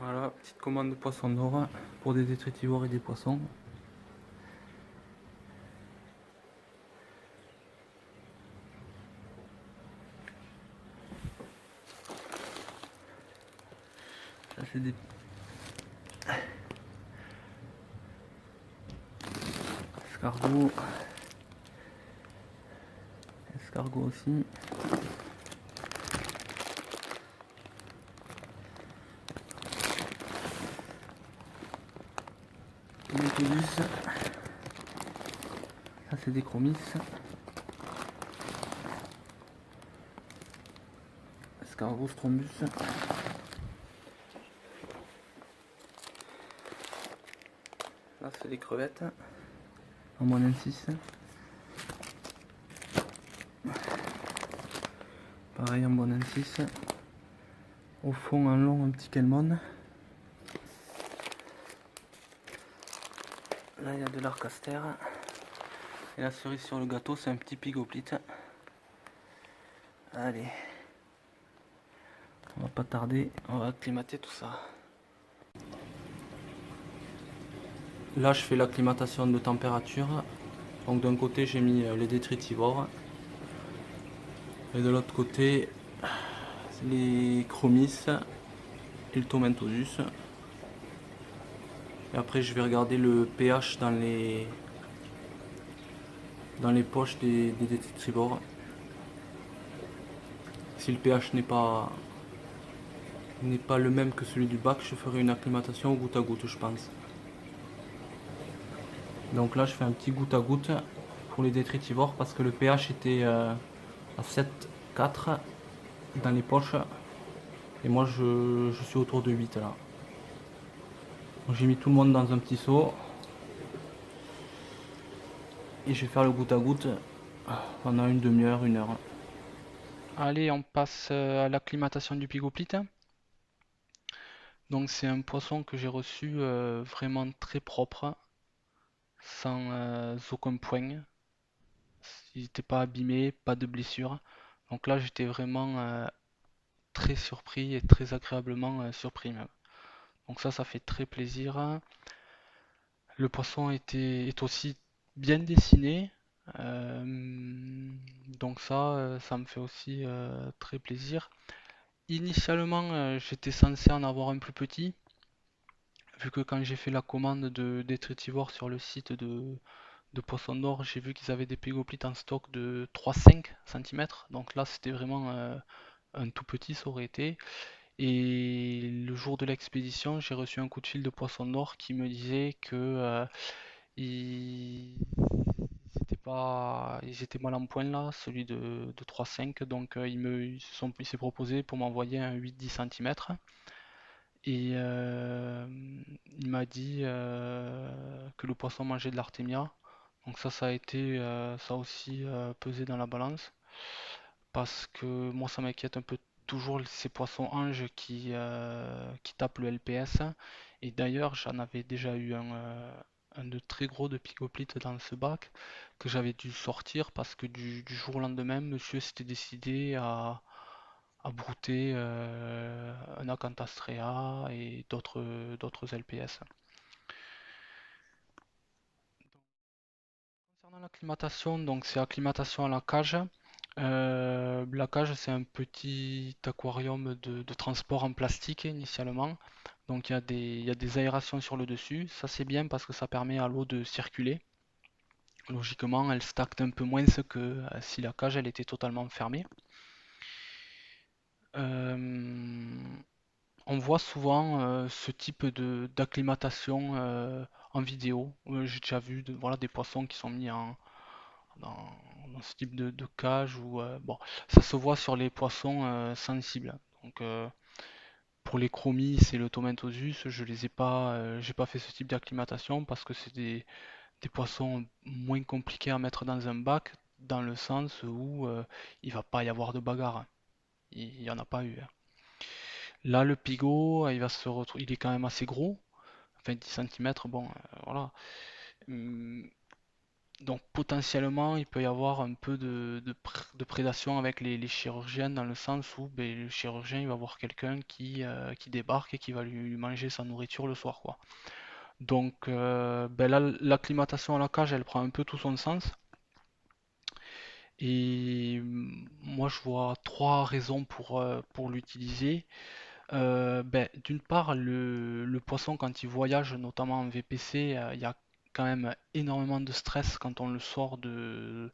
Voilà, petite commande de poisson d'or pour des détritivores et des poissons. Ça c'est des escargots. Escargots aussi. Méthodus. Ça c'est des chromis. Escargot strombus. Là c'est des crevettes. En moins 6. Pareil en moins 6. Au fond en long un petit kelmon. Là il y a de l'arcaster. Et la cerise sur le gâteau c'est un petit pigoplite. Allez. On va pas tarder, on va acclimater tout ça. Là je fais l'acclimatation de température. Donc d'un côté j'ai mis les détritivores. Et de l'autre côté les chromis et le tomentodus. Et après je vais regarder le pH dans les poches des détritivores. Si le pH n'est pas le même que celui du bac, je ferai une acclimatation au goutte à goutte je pense. Donc là je fais un petit goutte à goutte pour les détritivores parce que le pH était à 7,4 dans les poches et moi je suis autour de 8 là. Donc j'ai mis tout le monde dans un petit seau et je vais faire le goutte à goutte pendant une demi-heure, une heure. Allez, on passe à l'acclimatation du pigoplite. Donc c'est un poisson que j'ai reçu vraiment très propre, sans aucun point. Il n'était pas abîmé, pas de blessure. Donc là j'étais vraiment très surpris et très agréablement surpris même. Donc ça fait très plaisir. Le poisson est aussi bien dessiné. Donc ça me fait aussi très plaisir. Initialement, j'étais censé en avoir un plus petit, vu que quand j'ai fait la commande de détritivore sur le site de Poisson d'Or, j'ai vu qu'ils avaient des pégoplites en stock de 3,5 cm. Donc là, c'était vraiment un tout petit, ça aurait été. Et le jour de l'expédition, j'ai reçu un coup de fil de Poisson d'Or qui me disait que ils ils étaient mal en point là, celui de 3,5. Donc il s'est proposé pour m'envoyer un 8-10 cm. Et il m'a dit que le poisson mangeait de l'artémia. Donc ça a été, ça a aussi pesé dans la balance. Parce que moi, ça m'inquiète un peu toujours ces poissons anges qui tapent le LPS. Et d'ailleurs, j'en avais déjà eu un de très gros de picoplite dans ce bac que j'avais dû sortir parce que du jour au lendemain, monsieur s'était décidé à brouter un Acantastrea et d'autres LPS. Concernant l'acclimatation, donc c'est acclimatation à la cage. La cage, c'est un petit aquarium de transport en plastique initialement. Donc il y a des aérations sur le dessus. Ça c'est bien parce que ça permet à l'eau de circuler. Logiquement, elle stagne un peu moins que si la cage elle était totalement fermée. Euh, on voit souvent ce type d'acclimatation en vidéo. J'ai déjà vu voilà, des poissons qui sont mis dans, dans ce type de cage où bon, ça se voit sur les poissons sensibles. Donc pour les chromis, c'est le Tomenthosus, je les ai pas, j'ai pas fait ce type d'acclimatation parce que c'est des poissons moins compliqués à mettre dans un bac, dans le sens où il va pas y avoir de bagarre. Il y en a pas eu, hein. Là, le pigot, il va se retrouver, il est quand même assez gros, 20 cm, bon, voilà. Hum, Donc potentiellement, il peut y avoir un peu de prédation avec les chirurgiens dans le sens où ben, le chirurgien il va voir quelqu'un qui débarque et qui va lui manger sa nourriture le soir, quoi. Donc ben là, l'acclimatation à la cage, elle prend un peu tout son sens. Et moi, je vois trois raisons pour l'utiliser. Ben, d'une part, le poisson, quand il voyage, notamment en VPC, il y a quand même énormément de stress quand on le sort du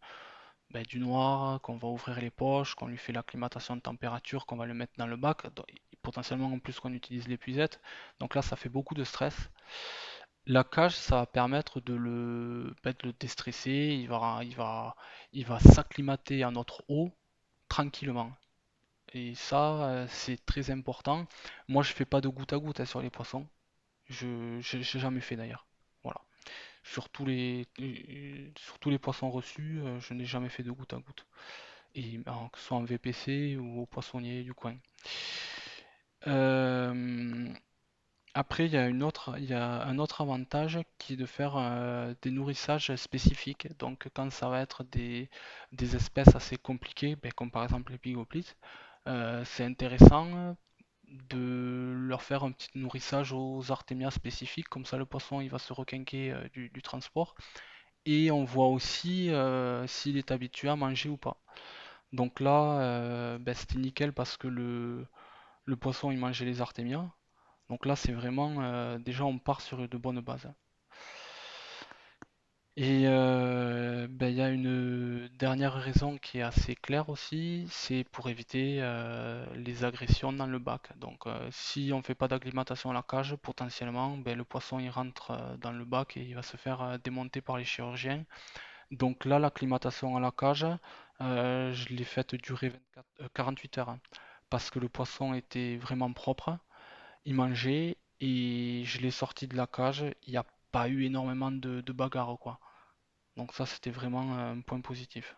noir, qu'on va ouvrir les poches, qu'on lui fait l'acclimatation de température, qu'on va le mettre dans le bac, potentiellement en plus qu'on utilise l'épuisette. Donc là, ça fait beaucoup de stress. La cage, ça va permettre de le déstresser, il va s'acclimater à notre eau tranquillement. Et ça, c'est très important. Moi, je fais pas de goutte à goutte, hein, sur les poissons. J'ai jamais fait d'ailleurs. Voilà. Sur tous les poissons reçus, je n'ai jamais fait de goutte à goutte. Et que ce soit en VPC ou au poissonnier du coin. Euh, Après, il y a un autre avantage qui est de faire des nourrissages spécifiques. Donc, quand ça va être des espèces assez compliquées, ben, comme par exemple les pigoplites, c'est intéressant de leur faire un petit nourrissage aux artémias spécifiques. Comme ça, le poisson, il va se requinquer du transport. Et on voit aussi s'il est habitué à manger ou pas. Donc là, ben, c'était nickel parce que le poisson, il mangeait les artémias. Donc là, c'est vraiment, déjà, on part sur de bonnes bases. Et ben, il y a une dernière raison qui est assez claire aussi, c'est pour éviter les agressions dans le bac. Donc si on ne fait pas d'acclimatation à la cage, potentiellement, ben, le poisson il rentre dans le bac et il va se faire démonter par les chirurgiens. Donc là, l'acclimatation à la cage, je l'ai faite durer 48 heures, hein, parce que le poisson était vraiment propre. Il mangeait et je l'ai sorti de la cage. Il n'y a pas eu énormément de bagarres, quoi. Donc ça, c'était vraiment un point positif.